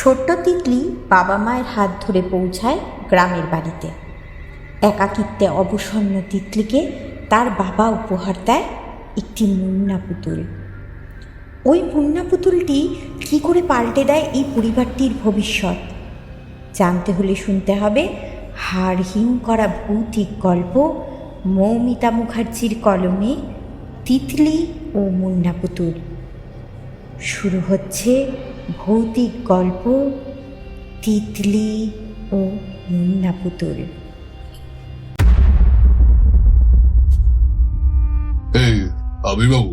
ছোট্ট তিতলি বাবা মায়ের হাত ধরে পৌঁছায় গ্রামের বাড়িতে। একাকিত্বে অবসন্ন তিতলিকে তার বাবা উপহার দেয় একটি মুন্না পুতুল। ওই মুন্না পুতুলটি কী করে পাল্টে দেয় এই পরিবারটির ভবিষ্যৎ জানতে হলে শুনতে হবে হাড় হিম করা ভৌতিক গল্প মৌমিতা মুখার্জির কলমে তিতলি ও মুন্না পুতুল। শুরু হচ্ছে ভৌতিক গল্প তিতলি ও মুন্না পুতুল। এই আবির্বাবু,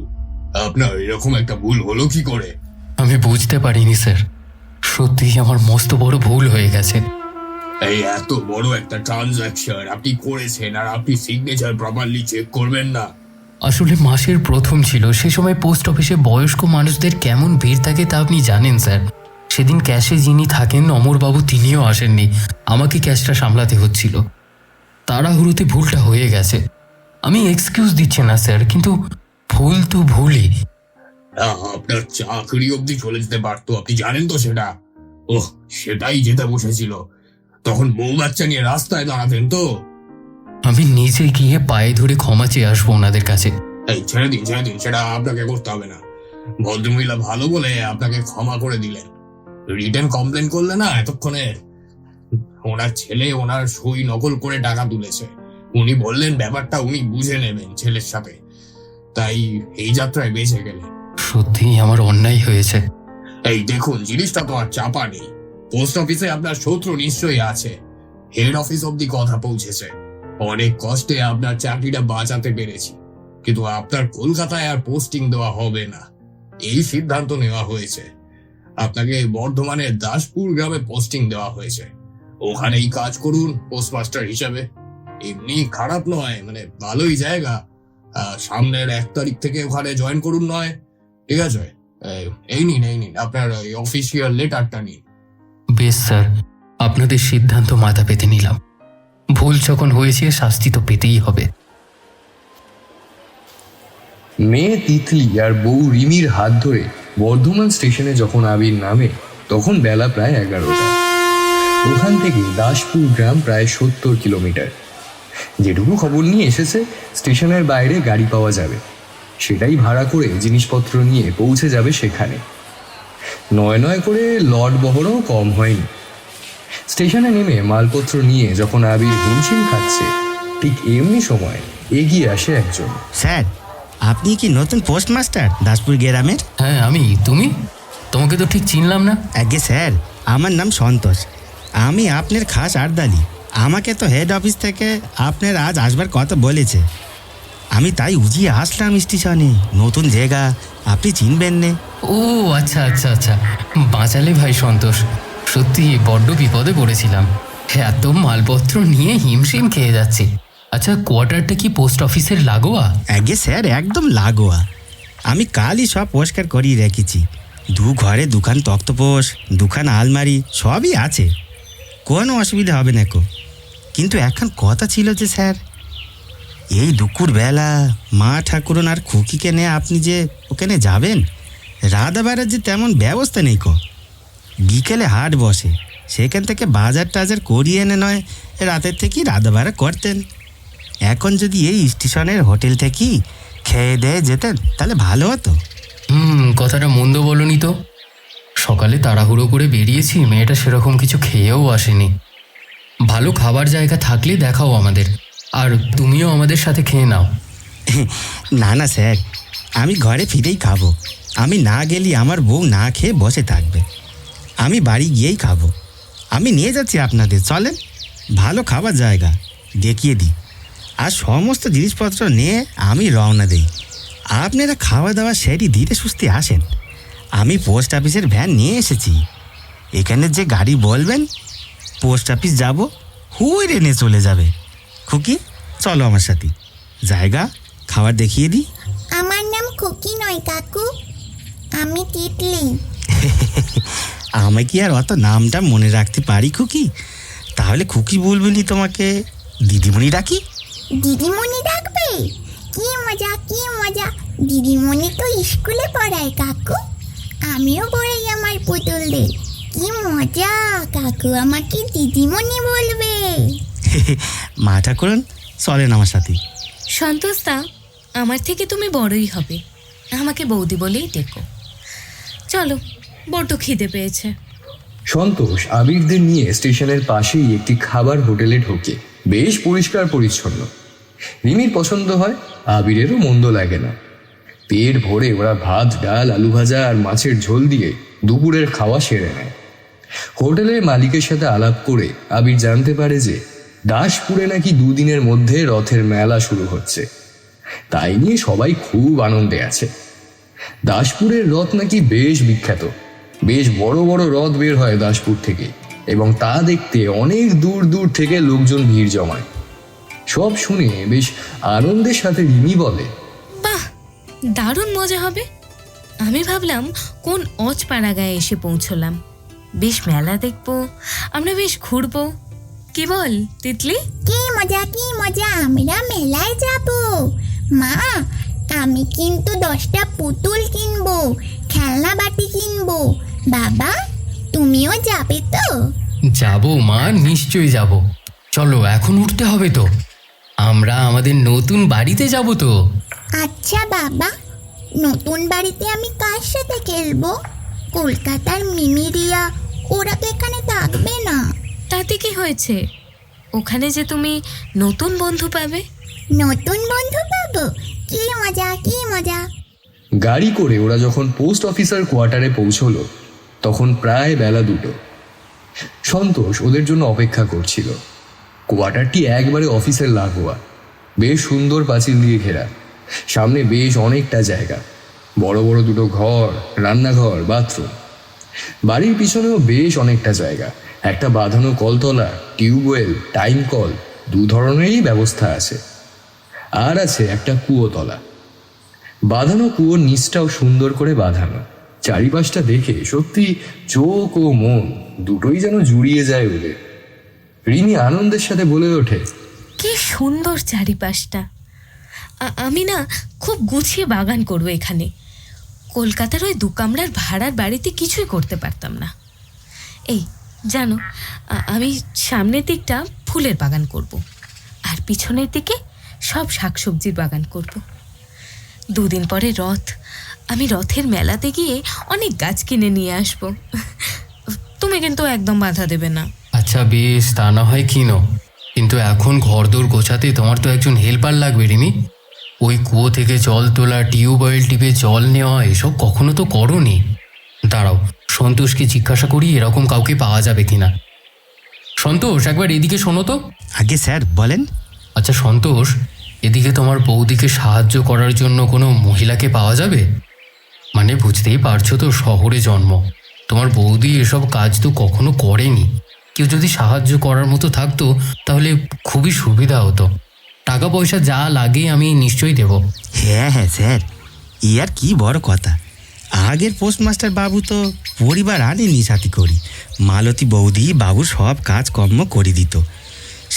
আপনার এরকম একটা ভুল হলো কি করে? আমি বুঝতে পারিনি স্যার, সত্যিই আমার মস্ত বড় ভুল হয়ে গেছে। এই এত বড় একটা ট্রানজাকশন আপনি করেছেন আর আপনি সিগনেচার প্রপারলি চেক করবেন না? আসলে মাসের প্রথম ছিল, সে সময় পোস্ট অফিসে বয়স্ক মানুষদের কেমন ভিড় থাকে তা আপনি জানেন স্যার। সেদিন ক্যাশে যিনি থাকেন অমরবাবু, তিনিও আসেননি, আমাকে ক্যাশটা সামলাতে হচ্ছিল। তাড়াহুড়োতে ভুলটা হয়ে গেছে। আমি এক্সকিউজ দিচ্ছি না স্যার, কিন্তু ভুল তো ভুলই। আপনার চাকরি অবধি চলে যেতে পারতো, আপনি জানেন তো সেটা। ওহ, সেটাই যেতে বসেছিল, তখন বউ বাচ্চা নিয়ে রাস্তায় দাঁড়াতেন তো। আমি নিজে গিয়ে পায়ে ধরে ক্ষমা চেয়ে আসবো ওনাদের কাছে। এই ছেড়ে দিন, সেটা আপনাকে করতে হবে না। ভদ্রমহিলা ভালো বলে আপনাকে ক্ষমা করে দিলেন। রিটেন কমপ্লেন করলে না, এতক্ষণে ওনার ছেলে ওনার সই নকল করে টাকা তুলেছে। উনি বললেন ব্যাপারটা উনি বুঝে নেবেন ছেলের সাথে, তাই এই যাত্রায় বেঁচে গেলেন। সত্যিই আমার অন্যায় হয়েছে। এই দেখুন, জিনিসটা তো আর চাপা নেই। পোস্ট অফিসে আপনার শত্রু নিশ্চয়ই আছে, হেড অফিস অব্দি কথা পৌঁছেছে। অনেক কষ্টে আপনার চাকরিটা বাঁচাতে পেরেছি, কিন্তু আপনার কলকাতায় আর পোস্টিং দেওয়া হবে না, এই সিদ্ধান্ত নেওয়া হয়েছে। আপনাকে বর্ধমানের দাসপুর গ্রামে পোস্টিং দেওয়া হয়েছে, ওখানেই কাজ করুন পোস্টমাস্টার হিসাবে। এমনি খারাপ নয়, মানে ভালোই জায়গা। সামনের 1 তারিখ থেকে ওখানে জয়েন করুন নয়, ঠিক আছে? এই নিন আপনার অফিসিয়াল লেটারটা নিন। বেশ স্যার, আপনাদের সিদ্ধান্ত মাথা পেতে নিলাম। ভুল যখন হয়েছে শাস্তি তো পেতেই হবে। মেয়ে তিতলি আর বউ রিমির হাত ধরে বর্ধমান স্টেশনে যখন আবির নামে, তখন বেলা প্রায় 11টা। ওখান থেকে দাসপুর গ্রাম প্রায় 70 কিলোমিটার। যেটুকু খবর নিয়ে এসেছে, স্টেশনের বাইরে গাড়ি পাওয়া যাবে, সেটাই ভাড়া করে জিনিসপত্র নিয়ে পৌঁছে যাবে সেখানে। নয় করে লট বহরও কম হয়নি। স্টেশনে নেমে মালপত্র নিয়ে যখন আবির হিমশিম খাচ্ছে, ঠিক এমনি সময় এগিয়ে আসে একজন। স্যার, আপনি কি নতুন পোস্টমাস্টার দাসপুর গ্রামের? হ্যাঁ আমি। তুমি? তোমাকে তো ঠিক চিনলাম না। আগে স্যার, আমার নাম সন্তোষ, আমি আপনার খাস আর্দালি। আমাকে তো হেড অফিস থেকে আপনার আজ আসবার কথা বলেছে, আমি তাই উজিয়ে আসলাম স্টেশনে। নতুন জায়গা, আপনি চিনবেন না। ও আচ্ছা, বাঁচালে ভাই সন্তোষ। সত্যি বড্ড বিপদে পড়েছিলাম, এত মালপত্র নিয়ে হিমশিম খেয়ে যাচ্ছি। আচ্ছা, কোয়ার্টারটা কি পোস্ট অফিসের লাগোয়া? আগে স্যার, একদম লাগোয়া। আমি কালই সব পরিষ্কার করিয়ে রেখেছি। 2 ঘরে 2খান তক্তপোষ, 2খান আলমারি, সবই আছে, কোনো অসুবিধা হবে না কো। কিন্তু এখন কথা ছিল যে স্যার, এই দুপুর বেলা মা ঠাকুরন আর খুকিকে নিয়ে আপনি যে ওখানে যাবেন, রাধাবাড়ার যে তেমন ব্যবস্থা নেই কো। বিকেলে হাট বসে, সেখান থেকে বাজার টাজার করিয়ে এনে নয় রাতের থেকেই রাধাবাড়া করতেন। এখন যদি এই স্টেশনের হোটেল থেকেই খেয়ে দিয়ে যেতেন তাহলে ভালো হতো। কথাটা মন্দ বলনি তো। সকালে তাড়াহুড়ো করে বেরিয়েছি, মেয়েটা সেরকম কিছু খেয়েও আসেনি। ভালো খাবার জায়গা থাকলে দেখাও আমাদের, আর তুমিও আমাদের সাথে খেয়ে নাও। না স্যার, আমি ঘরে ফিরেই খাবো। আমি না গেলে আমার বউ না খেয়ে বসে থাকবে। আমি বাড়ি গিয়েই খাবো। আমি নিয়ে যাচ্ছি আপনাদের, চলেন, ভালো খাবার জায়গা দেখিয়ে দিই। আর সমস্ত জিনিসপত্র নিয়ে আমি রওনা দিই। আপনারা খাওয়া দাওয়া সেরে ধীরে সুস্থে আসেন। আমি পোস্ট অফিসের ভ্যান নিয়ে এসেছি, এখানে যে গাড়ি বলবেন পোস্ট অফিস যাব, হুইরে নিয়ে চলে যাবে। খুকি, চলো আমার সাথে, জায়গা খাবার দেখিয়ে দিই। আমার নাম খুকি নয় কাকু, আমি তিতলি। আমি কি আর অত নামটা মনে রাখতে পারি খুকি? তাহলে খুকি বলবেনি, তোমাকে দিদিমণি ডাকি। দিদিমণি ডাকবে? কি মজা! দিদিমণি তো স্কুলে পড়ায় কাকু, আমিও পড়াই আমার পুতুলদের। কি মজা, কাকু আমাকে দিদিমণি বলবে। মাথা করুন, চলেন আমার সাথে। সন্তোষদা, আমার থেকে তুমি বড়ই হবে, আমাকে বৌদি বলেই ডেকো। চলো, বড্ড খিদে পেয়েছে। সন্তোষ আবিরদের নিয়ে স্টেশনের পাশেই একটি খাবার হোটেলে ঢোকে। বেশ পরিষ্কার পরিচ্ছন্ন। রিমির পছন্দ হয়, আবিরেরও মন্দ লাগে না। পেট ভরে ওরা ভাত, ডাল, আলু ভাজা আর মাছের ঝোল দিয়ে দুপুরের খাওয়া সেরে নেয়। হোটেলের মালিকের সাথে আলাপ করে আবির জানতে পারে যে দাসপুরে নাকি দুদিনের মধ্যে রথের মেলা শুরু হচ্ছে। তাই নিয়ে সবাই খুব আনন্দে আছে। দাসপুরের রথ নাকি বেশ বিখ্যাত। বেশ বড় বড় রথ বের হয় দাসপুর থেকে, এবং তা দেখতে অনেক দূর দূর থেকে লোকজন ভিড় জমায়। সব শুনে বেশ আনন্দের সাথে রিমি বলে, বাহ, দারুণ মজা হবে। আমি ভাবলাম কোন অজপাড়া গায়ে এসে পৌঁছলাম। বেশ মেলা দেখবো, আমরা বেশ ঘুরবো। কি বল তিতলি? কি মজা, কি মজা, আমরা মেলায় যাব। মা, আমি কিন্তু 10টা পুতুল কিনবো, খেলনা বাটি কিনবো। বাবা, তুমিও যাবে তো? যাবো মা, নিশ্চয়ই যাব। চলো, এখন উঠতে হবে তো। আমরা আমাদের নতুন বাড়িতে যাব তো। আচ্ছা বাবা, নতুন বাড়িতে আমি কার সাথে খেলবো? কলকাতার মিমিরিয়া, ওরা তো এখানে থাকবে না। তাতে কি হয়েছে? ওখানে যে তুমি নতুন বন্ধু পাবে। নতুন বন্ধু পাবো? কি মজা, কি মজা। গাড়ি করে ওরা যখন পোস্ট অফিসার কোয়ার্টারে পৌঁছলো তখন প্রায় বেলা 2টো। সন্তোষ ওদের জন্য অপেক্ষা করছিল। কোয়ার্টারটি একবারে অফিসের লাগোয়া। বেশ সুন্দর পাঁচিল দিয়ে ঘেরা। সামনে বেশ অনেকটা জায়গা, বড় বড় 2টো ঘর, রান্নাঘর, বাথরুম। বাড়ির পিছনেও বেশ অনেকটা জায়গা। একটা বাঁধানো কলতলা, টিউবওয়েল, টাইম কল, 2 ধরনেরই ব্যবস্থা আছে। আর আছে একটা কুয়োতলা। বাঁধানো কুয়োর নিচটাও সুন্দর করে বাঁধানো। চারিপাশটা দেখে সত্যি চোখ ও মন দুটোই যেন জুড়িয়ে যায় ওদের। রিমি আনন্দের সাথে বলে ওঠে, কি সুন্দর চারিপাশটা। আমি না খুব গুছিয়ে বাগান করবো এখানে। কলকাতার ওই 2 কামরার ভাড়ার বাড়িতে কিছুই করতে পারতাম না। এই জানো, আমি সামনের দিকটা ফুলের বাগান করব, আর পিছনের দিকে সব শাকসবজির বাগান করব। 2 দিন পরে রথ। আমি রথের মেলাতে গিয়ে অনেক গাছ কিনে নিয়ে আসব। তুমি কিন্তু একদম বাধা দেবে না। আচ্ছা বেশ, তা না হয় কিনো, কিন্তু এখন ঘরদোর গোছাতে তোমার তো একজন হেল্পার লাগবে রিমি। ওই কুয়ো থেকে জল তোলা, টিউবওয়েল টিপে জল নেওয়া, এসব কখনো তো করোনি। দাঁড়াও, সন্তোষকে জিজ্ঞাসা করি এরকম কাউকে পাওয়া যাবে কিনা। সন্তোষ, একবার এদিকে শোনো তো। আগে স্যার বলেন। আচ্ছা সন্তোষ, এদিকে তোমার বৌদিকে সাহায্য করার জন্য কোনো মহিলাকে পাওয়া যাবে? মানে বুঝতেই পারছো তো, শহরে জন্ম। তোমার বৌদি এসব কাজ তো কখনো করেনি। কেউ যদি সাহায্য করার মতো থাকতো তাহলে খুবই সুবিধা হতো। টাকা পয়সা যা লাগে আমি নিশ্চয়ই দেব। হ্যাঁ হ্যাঁ স্যার, ই আর কি বড় কথা। আগের পোস্টমাস্টার বাবু তো পরিবার আনেনি সাথী করি। মালতী বৌদি বাবুর সব কাজকর্ম করে দিত।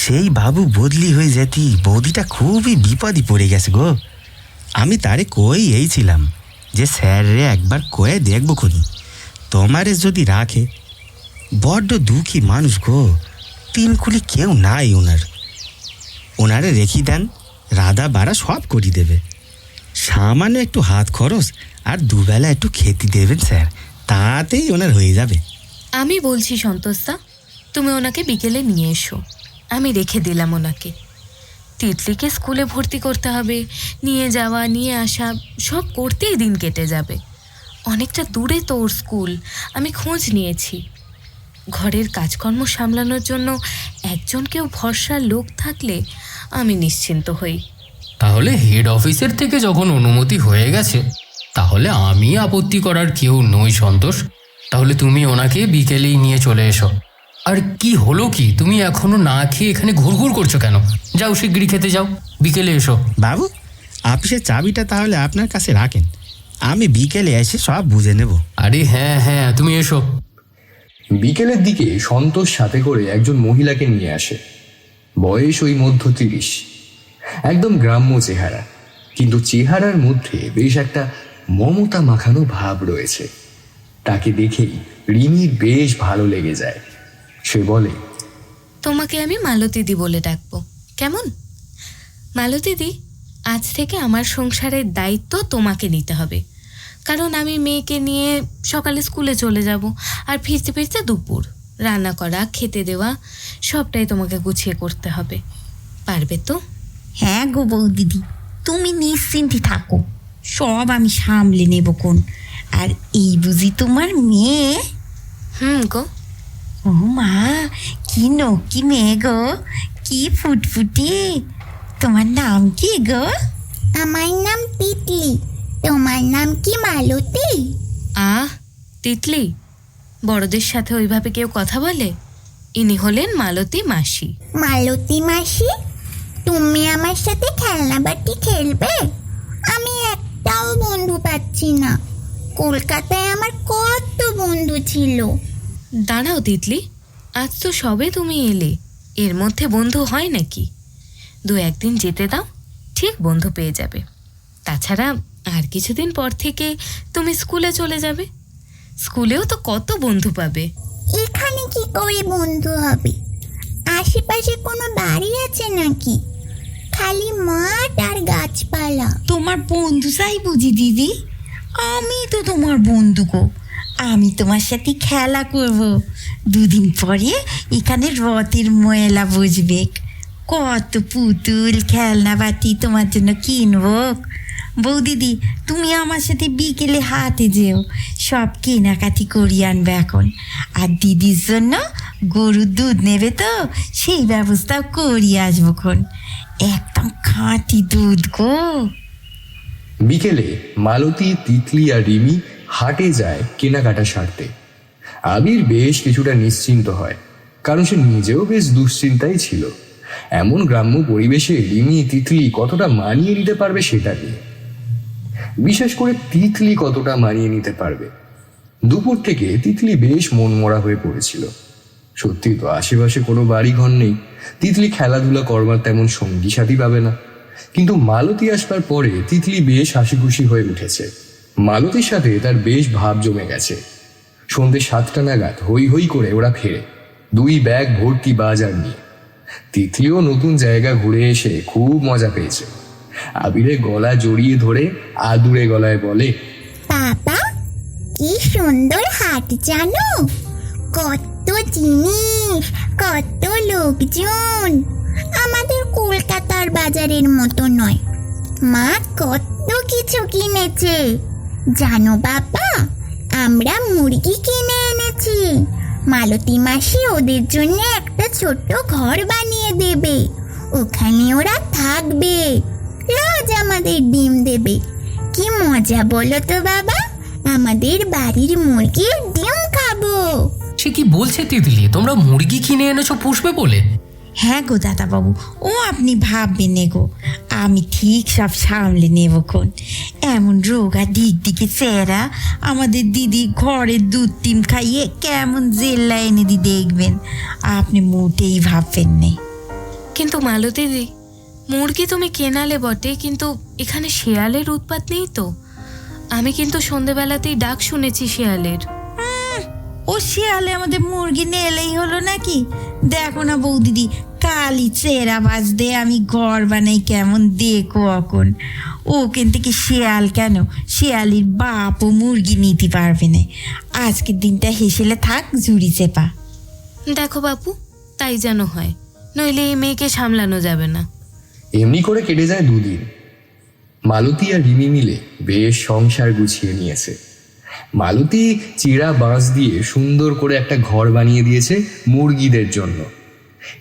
সেই বাবু বদলি হয়ে যেতি বৌদিটা খুবই বিপদে পড়ে গেছে গো। আমি তারে কই এইছিলাম যে স্যার রে একবার কয়ে দেখবো খুনি, তোমারে যদি রাখে। বড্ড দুঃখী মানুষ গো, 3 কুলি কেউ নাই ওনারে রেখি দেন, রাধা বাড়া সব করি দেবে। সামান্য একটু হাত খরচ আর 2 বেলা একটু খেতে দেবেন স্যার, তাতেই ওনার হয়ে যাবে। আমি বলছি সন্তোষদা, তুমি ওনাকে বিকেলে নিয়ে এসো। আমি রেখে দিলাম ওনাকে। তিতলিকে স্কুলে ভর্তি করতে হবে, নিয়ে যাওয়া নিয়ে আসা সব করতেই দিন কেটে যাবে। অনেকটা দূরে তো ওর স্কুল, আমি খোঁজ নিয়েছি। ঘরের কাজকর্ম সামলানোর জন্য একজন কেউ ভরসার লোক থাকলে আমি নিশ্চিন্ত হই। তাহলে হেড অফিসের থেকে যখন অনুমতি হয়ে গেছে, তাহলে আমি আপত্তি করার কেউ নই সন্তোষ। তাহলে তুমি ওনাকে বিকেলেই নিয়ে চলে এসো। আর কি হলো কি, তুমি এখনো না খেয়ে এখানে ঘুরঘুর করছো কেন? যাও শিগগিরই খেতে যাও, বিকেলে এসো। বাবু, অফিসের চাবিটা তাহলে আপনার কাছে রাখেন, আমি বিকেলে এসে সব বুঝে নেব। আরে হ্যাঁ হ্যাঁ, তুমি এসো। বিকেলের দিকে সন্তোষ সাথে করে একজন মহিলাকে নিয়ে আসে। বয়স ওই মধ্য 30। একদম গ্রাম্য চেহারা, কিন্তু চেহারার মধ্যে বেশ একটা মমতা মাখানো ভাব রয়েছে। তাকে দেখেই রিমির বেশ ভালো লেগে যায়। সে বলে, তোমাকে আমি মালতীদি বলে ডাকবো, কেমন? মালতীদি, আজ থেকে আমার সংসারের দায়িত্ব তোমাকে নিতে হবে, কারণ আমি মেয়েকে নিয়ে সকালে স্কুলে চলে যাব, আর ফিরতে ফিরতে দুপুর। রান্না করা, খেতে দেওয়া সবটাই তোমাকে গুছিয়ে করতে হবে, পারবে তো? হ্যাঁ গো বৌদিদি, তুমি নিশ্চিন্তে থাকো, সব আমি সামলে নেব কোন। আর এই বুঝি তোমার মেয়ে? গো। ও মা, কি নকি মেয়ে গো, কি ফুটফুটে। তোমার নাম কি গো? আমার নাম তিতলি, তোমার নাম কি মালতী? তিতলি, বড়দের সাথে ওইভাবে কেউ কথা বলে? ইনি হলেন মালতী মাসি। মালতী মাসি, তুমি আমার সাথে খেলনা বাটি খেলবে? আমি একটাও বন্ধু পাচ্ছি না। কলকাতায় আমার কত বন্ধু ছিল। দাঁড়াও তিতলি, আজ তো সবে তুমি এলে, এর মধ্যে বন্ধু হয় নাকি? 2-1 দিন যেতে দাও, ঠিক বন্ধু পেয়ে যাবে। তাছাড়া আর কিছুদিন পর থেকে তুমি স্কুলে চলে যাবে, স্কুলেও তো কত বন্ধু পাবে। এখানে কি করে বন্ধু হবে? আশেপাশে কোনো বাড়ি আছে নাকি? খালি মাঠ আর গাছপালা। তোমার বন্ধু চাই বুঝি দিদি? আমি তো তোমার বন্ধু গো, আমি তোমার সাথে খেলা করব। 2 দিন পরে এখানে রথের মেলা বসবে, কত পুতুল খেলনা বাটি তোমার জন্য কিনবো। বৌদিদি, তুমি আমার সাথে বিকেলে হাটে যেও, সব কেনাকাটি করিয়ে আনবে এখন। আর দিদির জন্য গরুর দুধ নেবে তো, সেই ব্যবস্থাও করিয়ে আসবো খন। একদম খাঁটি দুধ গো। বিকেলে মালতী, তিতলি আর রিমি হাটে যায় কেনাকাটা সারতে। আবির বেশ কিছুটা নিশ্চিন্ত হয়, কারণ সে নিজেও বেশ দুশ্চিন্তায় ছিল। এমন গ্রাম্য পরিবেশে রিমি তিতলি কতটা মানিয়ে নিতে পারবে সেটা নিয়ে, বিশেষ করে তিতলি কতটা মানিয়ে নিতে পারবে। দুপুর থেকে তিতলি বেশ মনমরা হয়ে পড়েছিল। সত্যি তো আশেপাশে কোনো বাড়ি ঘর নেই, তিতলি খেলাধুলা করবার তেমন সঙ্গী সাথী পাবে না। কিন্তু মালতী আসবার পরে তিতলি বেশ হাসি খুশি হয়ে উঠেছে। মালতীর সাথে তার বেশ ভাব জমে গেছে। সন্ধ্যে 7টা নাগাদ হই হই করে ওরা ফেরে, 2 ব্যাগ ভর্তি বাজার নিয়ে। তিতলিও নতুন জায়গা ঘুরে এসে খুব মজা পেয়েছে। আবিরের গলা জড়িয়ে ধরে আদুরে গলায় বলে, বাবা, কি সুন্দর হাট জানো, কত জিনিস, কত লোকজন। আমাদের কলকাতার বাজারের মতো নয়। মা কত কিছু কিনেছে জানো বাবা, আমরা মুরগি কিনে এনেছি। মালতী মাসি ওদের জন্য একটা ছোট্ট ঘর বানিয়ে দেবে, ওখানে ওরা থাকবে, রোজ আমাদের ডিম দেবে। কি মজা বলো তো বাবা, আমাদের বাড়ির মুরগির ডিম খাবো। সে কি বলছে তিতলি, তোমরা মুরগি কিনে এনেছো পুষবে বলে? হ্যাঁ গো দাদাবাবু, ও আপনি ভাববেন নে গো, আমি ঠিক সব সামলে নেব কোন। এমন রোগা দিকে চেহারা আমাদের দিদি ঘরের দুধ টিম খাইয়ে কেমন জেল্লা এনে দি দেখবেন, আপনি মোটেই ভাববেন নে। কিন্তু মালতীদি, মুরগি তুমি কেনালে বটে, কিন্তু এখানে শেয়ালের উৎপাত নেই তো? আমি কিন্তু সন্ধেবেলাতেই ডাক শুনেছি শেয়ালের। ও শিয়ালে আমাদের মুরগি নিয়ে এলেই হলো নাকি? দেখো না বৌদিদি, কালি চেরা বাজতে আমি ঘর বানাই কেমন দেখো এখন। ওখান থেকে শিয়াল কেন, শিয়ালির বাপও মুরগি নিতে পারবে না। আজকের দিনটা হেসেলে থাক জুড়ি চেপা। দেখো বাপু, তাই যেন হয়, নইলে এই মেয়েকে সামলানো যাবে না। এমনি করে কেটে যায় 2 দিন। মালতী আর রিমি মিলে বেশ সংসার গুছিয়ে নিয়েছে। মালতী চিরা বাঁশ দিয়ে সুন্দর করে একটা ঘর বানিয়ে দিয়েছে মুরগিদের জন্য।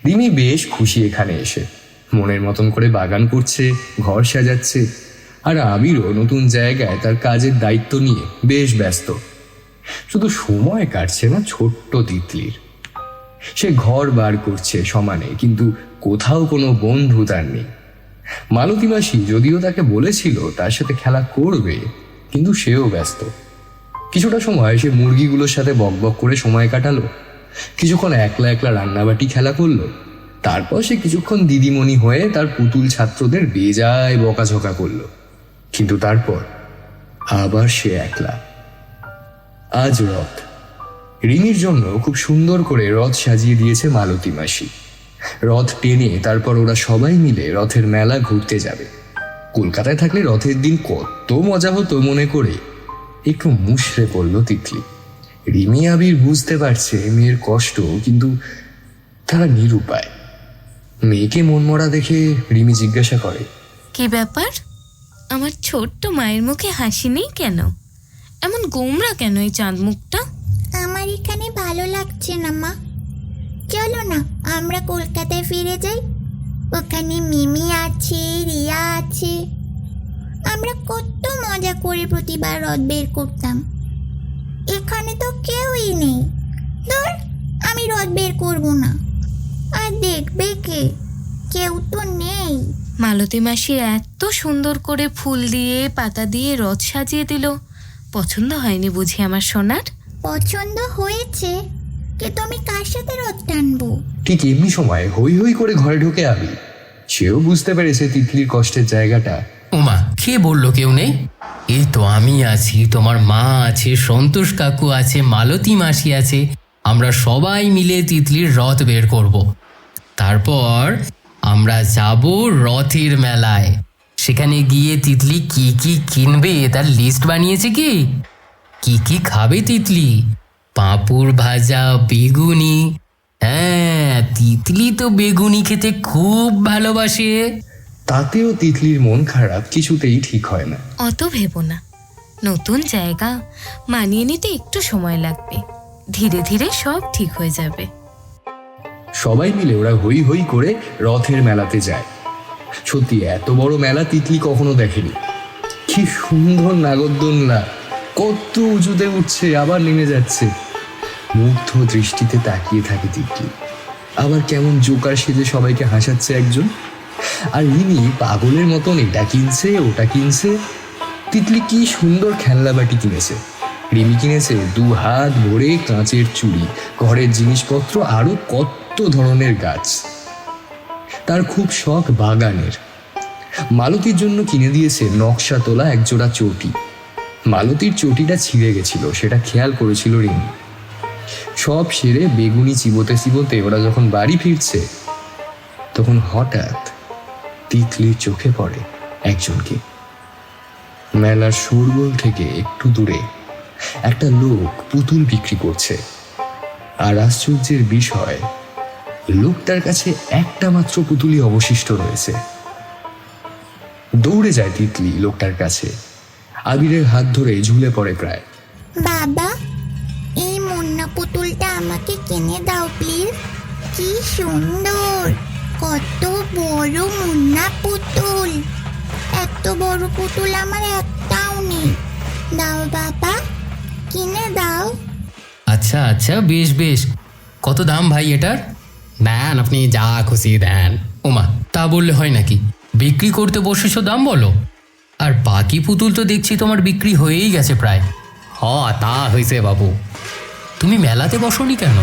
রিমি বেশ খুশি এখানে এসে, মনের মতন করে বাগান করছে, ঘর সাজাচ্ছে। আর আবিরও নতুন জায়গায় তার কাজের দায়িত্ব নিয়ে বেশ ব্যস্ত। শুধু সময় কাটছে না ছোট্ট তিতলির। সে ঘর বার করছে সমানে, কিন্তু কোথাও কোনো বন্ধু তার নেই। মালতী মাসি যদিও তাকে বলেছিল তার সাথে খেলা করবে, কিন্তু সেও ব্যস্ত। কিছুটা সময় সে মুরগিগুলোর সাথে বকবক করে সময় কাটালো, কিছুক্ষণ একলা একলা রান্নাবাটি খেলা করলো। তারপর সে কিছুক্ষণ দিদিমণি হয়ে তার পুতুল ছাত্রদের বেজায় বকাঝকা করলো। কিন্তু তারপর আবার সে একলা। আজ রথ। রিমির জন্য খুব সুন্দর করে রথ সাজিয়ে দিয়েছে মালতী মাসি। রথ টেনে তারপর ওরা সবাই মিলে রথের মেলা ঘুরতে যাবে। কলকাতায় থাকলে রথের দিন কত মজা হতো মনে করে একটু মুষড়ে পড়ল তিতলি। রিমি আবির বুঝতে পারছে মেয়ের কষ্ট, কিন্তু তারা নিরুপায়। মেয়েকে মনমরা দেখে রিমি জিজ্ঞাসা করে, কি ব্যাপার, আমার ছোট্ট মায়ের মুখে হাসি নেই কেন? এমন গোমরা কেন এই চাঁদ মুখটা? আমার এখানে ভালো লাগছে না মা, চলো না আমরা কলকাতায় ফিরে যাই। ওখানে মিমি আছে, রিয়া আছে, আমরা কত মজা করে প্রতিবার রথ বের করতাম। এখানে তো কেউই নেই। ধর, আমি রথ বের করব না। আর দেখবে কে? কেউ তো নেই। মালতী মাসি এত সুন্দর করে ফুল দিয়ে পাতা দিয়ে রথ সাজিয়ে দিল, পছন্দ হয়নি বুঝি আমার সোনার? পছন্দ হয়েছে, কিন্তু আমি কার সাথে রথ টানবো? ঠিক এমনি সময় হই হই করে ঘরে ঢুকে আবির। সেও বুঝতে পেরেছে তিতলির কষ্টের জায়গাটা। ওমা, কে বললো কেউ নেই? এই তো আমি আছি, তোমার মা আছে, সন্তোষ কাকু আছে, মালতী মাসি আছে। আমরা সবাই মিলে তিতলির রথ বের করব। তারপর আমরা যাব রথের মেলায়। সেখানে গিয়ে তিতলি কি কি কিনবে তার লিস্ট বানিয়েছে। কি কি খাবে তিতলি? পাঁপড় ভাজা, বেগুনি। হ্যাঁ, তিতলি তো বেগুনি খেতে খুব ভালোবাসে। তাতেও তিতলির মন খারাপ কিছুতেই ঠিক হয় না। অত ভেবো না, নতুন জায়গা, মানিয়ে নিতে একটু সময় লাগবে। ধীরে ধীরে সব ঠিক হয়ে যাবে। সবাই মিলে ওরা হই হই করে রথের মেলাতে যায়। সত্যি এত বড় মেলা তিতলি কখনো দেখেনি। কি সুন্দর নাগরদোলনা, কত উঁচুতে উঠছে আবার নেমে যাচ্ছে। মুগ্ধ দৃষ্টিতে তাকিয়ে থাকে তিতলি। আবার কেমন জোকার সেজে সবাইকে হাসাচ্ছে একজন। আর রিমি পাগলের মতন এটা কিনছে ওটা কিনছে। তিতলি কি সুন্দর খেলনা বাটি কিনেছে। রিমি কিনেছে 2 হাত ভরে কাঁচের চুড়ি, ঘরের জিনিসপত্র, আরো কত ধরনের গাছ। তার খুব শখ বাগানের। মালতীর জন্য কিনে দিয়েছে নকশা তোলা একজোড়া চটি। মালতীর চটিটা ছিঁড়ে গেছিল, সেটা খেয়াল করেছিল রিমি। সব সেরে বেগুনি চিবোতে চিবোতে ওরা যখন বাড়ি ফিরছে, তখন হঠাৎ তিতলির চোখে পড়ে একজনকে। মেলার শোরগোল থেকে একটু দূরে একটা লোক পুতুল বিক্রি করছে। আর আশ্চর্যের বিষয়, লোকটার কাছে একটা মাত্র পুতুলই অবশিষ্ট রয়েছে। দৌড়ে যায় তিতলি লোকটার কাছে, আবিরের হাত ধরে ঝুলে পড়ে প্রায়। বাবা, এই মুন্না পুতুলটা আমাকে কিনে দাও প্লিজ। কি সুন্দর, কত বড় মুন্না পুতুল। এত বড় পুতুল আমার একটাও নেই। দাও বাবা, কিনে দাও। আচ্ছা আচ্ছা, বেশ বেশ। কত দাম ভাই এটার? দেন, আপনি যা খুশি দেন। ওমা, তা বললে হয় নাকি? বিক্রি করতে বসেছো, দাম বলো। আর বাকি পুতুল তো দেখছি তোমার বিক্রি হয়েই গেছে প্রায়। তা হয়েছে বাবু। তুমি মেলাতে বসোনি কেন?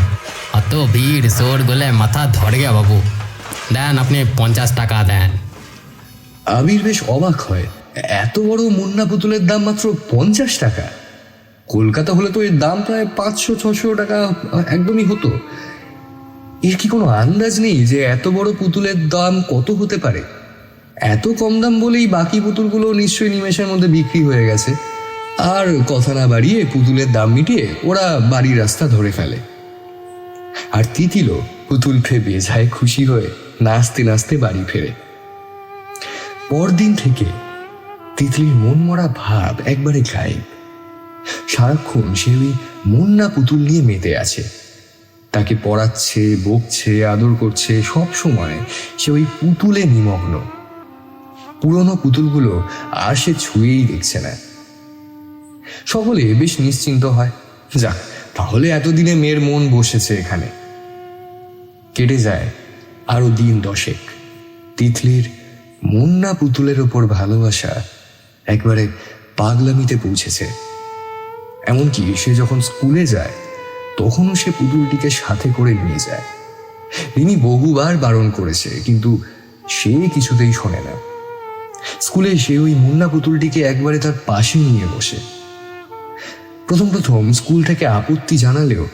অত ভিড় শোর বলে মাথা ধরে গে বাবু। দেন, আপনি 50 টাকা দেন। আবির বেশ অবাক হয়, এত বড় মুন্না পুতুলের দাম মাত্র 50 টাকা। কলকাতা হলে তো এর দাম প্রায় 500-600 টাকা একদমই হতো। এর কি কোনো আন্দাজ নেই যে এত বড় পুতুলের দাম কত হতে পারে? এত কম দাম বলেই বাকি পুতুলগুলো নিশ্চয়ই নিমেষের মধ্যে বিক্রি হয়ে গেছে। আর কথা না বাড়িয়ে পুতুলের দাম মিটিয়ে ওরা বাড়ির রাস্তা ধরে ফেলে। আর তিতিলও পুতুল পেয়ে বেজায় খুশি হয়ে নাচতে নাচতে বাড়ি ফেরে। পরদিন থেকে তিতলির মনমরা ভাব একবারে গায়েব। সারাক্ষণ সে ওই মুন্না পুতুল নিয়ে মেতে আছে। তাকে পড়াচ্ছে, বকছে, আদর করছে, সব সময় সে ওই পুতুলে নিমগ্ন। পুরনো পুতুলগুলো আর সে ছুঁয়েই দেখছে না। সকলে বেশ নিশ্চিন্ত হয়, যাক তাহলে এতদিনে মেয়ের মন বসেছে এখানে। কেটে যায় আরো দিন 10। তিতলির মুন্না পুতুলের ওপর ভালোবাসা একবারে পাগলামিতে পৌঁছেছে। এমনকি সে যখন স্কুলে যায় তখনও সে পুতুলটিকে সাথে করে নিয়ে যায়। রিমি বহুবার বারণ করেছে, কিন্তু সে কিছুতেই শোনে না। স্কুলে সে ওই মুন্না পুতুলটিকে একবারে তার পাশে নিয়ে বসে। প্রথম স্কুল থেকে আপত্তি জানালেও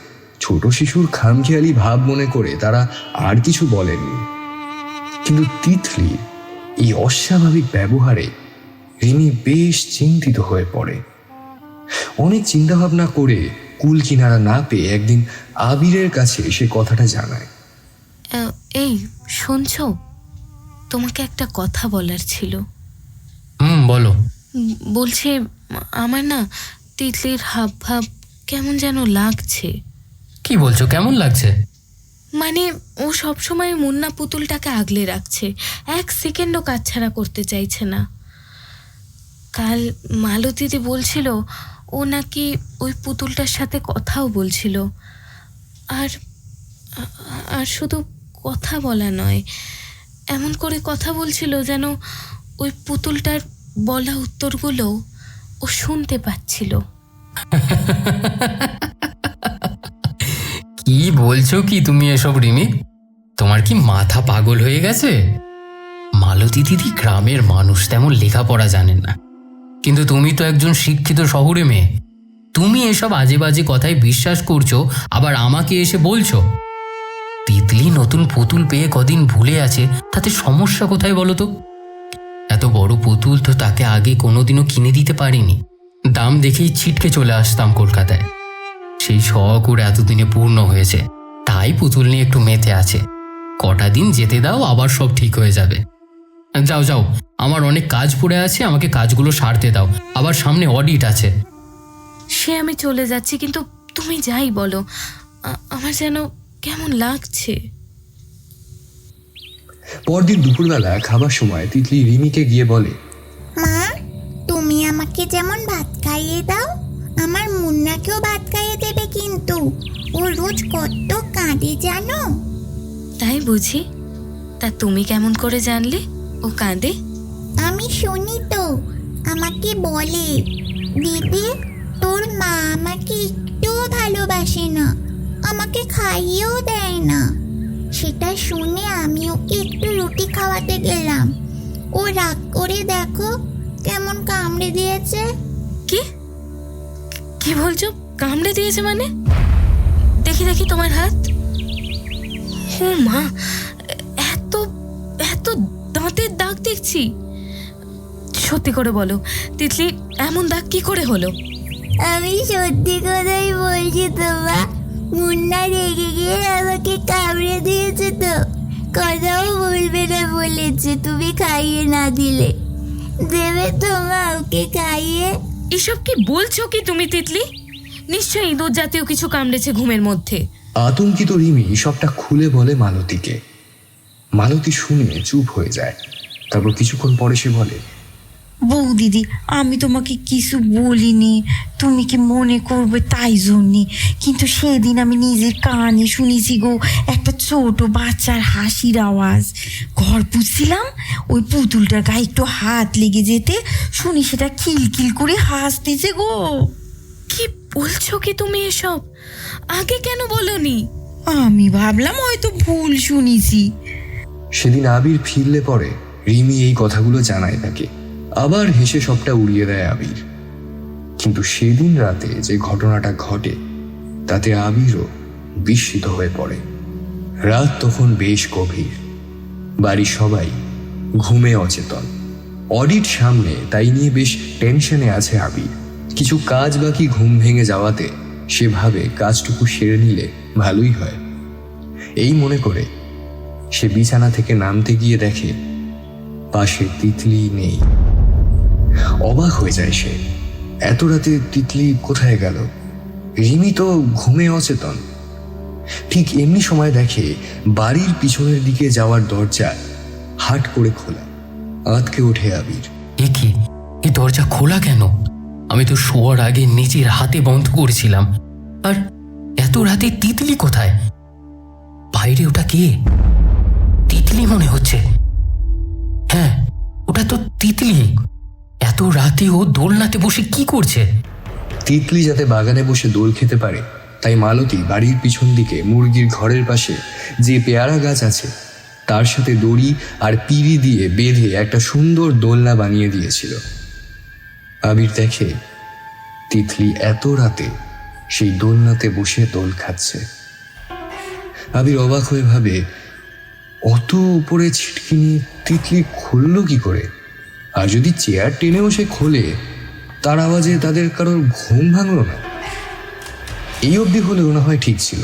ছোট শিশুর খামখেয়ালি ভাব মনে করে তারা আর কিছু বলেননি। কিন্তু তিতলির এই অস্বাভাবিক ব্যবহারে রিমি বেশ চিন্তিত হয়ে পড়ে। অনেক চিন্তাভাবনা করে কুল কিনারা না পেয়ে একদিন আবিরের কাছে সে কথাটা জানায়। এই শুনছো, তোমাকে একটা কথা বলার ছিল। বলো। বলছি, আমার না তিতলির হাব ভাব কেমন যেন লাগছে। কি বলছো, কেমন লাগছে? মানে ও সবসময় মুন্না পুতুলটাকে আগলে রাখছে, এক সেকেন্ডও কাজ ছাড়া করতে চাইছে না। কাল মালতীদি বলছিল ও নাকি ওই পুতুলটার সাথে কথাও বলছিল। আর আর শুধু কথা বলা নয়, এমন করে কথা বলছিল যেন ওই পুতুলটার বলা উত্তরগুলো ও শুনতে পাচ্ছিল। কি বলছো কি তুমি এসব রিমি? তোমার কি মাথা পাগল হয়ে গেছে? মালতী দিদি গ্রামের মানুষ, তেমন লেখাপড়া জানেন না, কিন্তু তুমি তো একজন শিক্ষিত শহুরে মেয়ে। তুমি এসব আজে বাজে কথায় বিশ্বাস করছো, আবার আমাকে এসে বলছো। তিতলি নতুন পুতুল পেয়ে কদিন ভুলে আছে, তাতে সমস্যা কোথায় বলো তো? এত বড় পুতুল তো তাকে আগে কোনোদিনও কিনে দিতে পারিনি। দাম দেখেই ছিটকে চলে আসতাম কলকাতায়। সেই শখ ওর এতদিনে পূর্ণ হয়েছে, তাই পুতুল নিয়ে একটু মেতে আছে। কটা দিন যেতে দাও, আবার সব ঠিক হয়ে যাবে। যাও যাও, আমার অনেক কাজ পড়ে আছে, আমাকে কাজগুলো সারতে দাও, আবার সামনে অডিট আছে। সে আমি চলে যাচ্ছি, কিন্তু তুমি যাই বলো, আমার যেন কেমন লাগছে। পরদিন দুপুরবেলা খাবার সময় তিতলি রিমিকে গিয়ে বলে, মা, তুমি আমাকে যেমন ভাত খাইয়ে দাও, আমার মুন্নাকেও ভাত খাইয়ে দেবে, কিন্তু ও রোজ কত কাঁদে জানো। তাই বুঝি? তা তুমি কেমন করে জানলে ও কাঁদে? আমি শুনি তো, আমাকে বলে, দিদি তোর মা আমাকে একটুও ভালোবাসে না, আমাকে খাইয়েও দেয় না। সেটা শুনে আমি ওকে একটু রুটি খাওয়াতে গেলাম, ও রাগ করে দেখো কেমন কামড়ে দিয়েছে। কি কি বলছো? কামড়ে দিয়েছে মানে? দেখি দেখি তোমার হাত। ও মা, এত এত দাঁতের দাগ দেখছি। সত্যি করে বলো তিতলি, এমন দাগ কি করে হলো? আমি সত্যি কথাই বলছি তো মা, মুন্না রেগে গিয়ে আমাকে কামড়ে দিয়েছে তো, কথাও বলবে না বলেছে তুমি খাইয়ে না দিলে। দেবে তো মা ওকে খাইয়ে? এসব কি বলছো কি তুমি তিতলি? নিশ্চয়ই ইঁদুর জাতীয় কিছু কামড়েছে ঘুমের মধ্যে। আতঙ্কিত রিমি সবটা খুলে বলে মালতীকে। মালতী শুনে চুপ হয়ে যায়। তারপর কিছুক্ষণ পরে সে বলে, বৌদিদি, আমি তোমাকে কিছু বলিনি, তুমি কি মনে করবে তাই জন্যে, কিন্তু সেদিন আমি নিজের কানে শুনেছি গো একটা ছোট বাচ্চার হাসির আওয়াজ। ঘর পুছছিলাম, ওই পুতুলটার গায়ে একটু হাত লেগে যেতে শুনি সেটা খিলখিল করে হাসতেছে গো। কি বলছো কি তুমি এসব? আগে কেন বলনি? আমি ভাবলাম হয়তো ভুল শুনেছি। সেদিন আবির ফিরলে পরে রিমি এই কথাগুলো জানায় তাকে। আবার হেসে সবটা উড়িয়ে দেয় আবির। কিন্তু সেদিন রাতে যে ঘটনাটা ঘটে তাতে আবিরও বিস্মিত হয়ে পড়ে। রাত তখন বেশ গভীর, বাড়ির সবাই ঘুমে অচেতন। অডিট সামনে, তাই নিয়ে বেশ টেনশনে আছে আবির। কিছু কাজ বাকি ঘুম ভেঙে যাওয়াতে সে ভাবে কাজটুকু সেরে নিলে ভালোই হয়। এই মনে করে সে বিছানা থেকে নামতে গিয়ে দেখে পাশে তিতলি নেই। অবাক হয়ে যায় সে, এত রাতে তিতলি কোথায় গেল? রিমি তো ঘুমে অচেতন। ঠিক এমনি সময় দেখে বাড়ির পিছনের দিকে যাওয়ার দরজা হাট করে খোলা। আঁতকে ওঠে আবির। এ কি, এই দরজা খোলা কেন? আমি তো শোয়ার আগে নিজের হাতে বন্ধ করেছিলাম। আর এত রাতে তিতলি কোথায়? বাইরে ওটা কে? তিতলি মনে হচ্ছে। হ্যাঁ, ওটা তো তিতলি। এত রাতে ও দোলনাতে বসে কি করছে? তিতলি যাতে বাগানে বসে দোল খেতে পারে তাই মালতী বাড়ির পিছন দিকে মুরগির ঘরের পাশে যে পেয়ারা গাছ আছে তার সাথে দড়ি আর পিড়ি দিয়ে বেঁধে একটা সুন্দর দোলনা বানিয়ে দিয়েছিল। আবির দেখে তিতলি এত রাতে সেই দোলনাতে বসে দোল খাচ্ছে। আবির অবাক হয়ে ভাবে, অত উপরে ছিটকিনি তিতলি খুললো কি করে? আর যদি চেয়ার টেনেও সে খোলে, তার আওয়াজে তাদের কারোর ঘুম ভাঙলো না? এই অবধি হলেও না হয় ঠিক ছিল।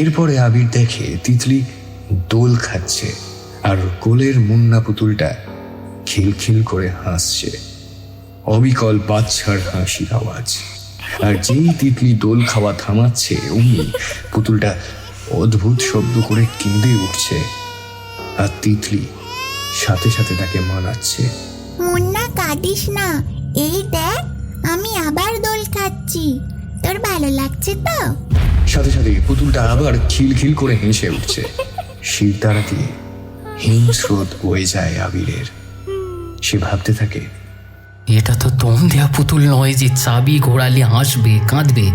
এরপরে আবির দেখে তিতলি দোল খাচ্ছে আর কোলের মুন্না পুতুলটা খিলখিল করে হাসছে, অবিকল বাচ্চার হাসির আওয়াজ। আর যেই তিতলি দোল খাওয়া থামাচ্ছে, অমনি পুতুলটা অদ্ভুত শব্দ করে কেঁদে উঠছে, আর তিতলি সাথে সাথে তাকে মানাচ্ছে। মুন্না কাঁদিস না, এই দেখ আমি আবার দোল খাচ্ছি, তোর ভালো লাগছে তো? সাথে সাথে পুতুলটা আবার খিলখিল করে হেসে উঠছে। শিরদাঁড়া দিয়ে হিমস্রোত বয়ে যায় আবিরের। সে ভাবতে থাকে, এটা তো দম দেয়া পুতুল নয় যে চাবি ঘোরালে হাসবে কাঁদবে।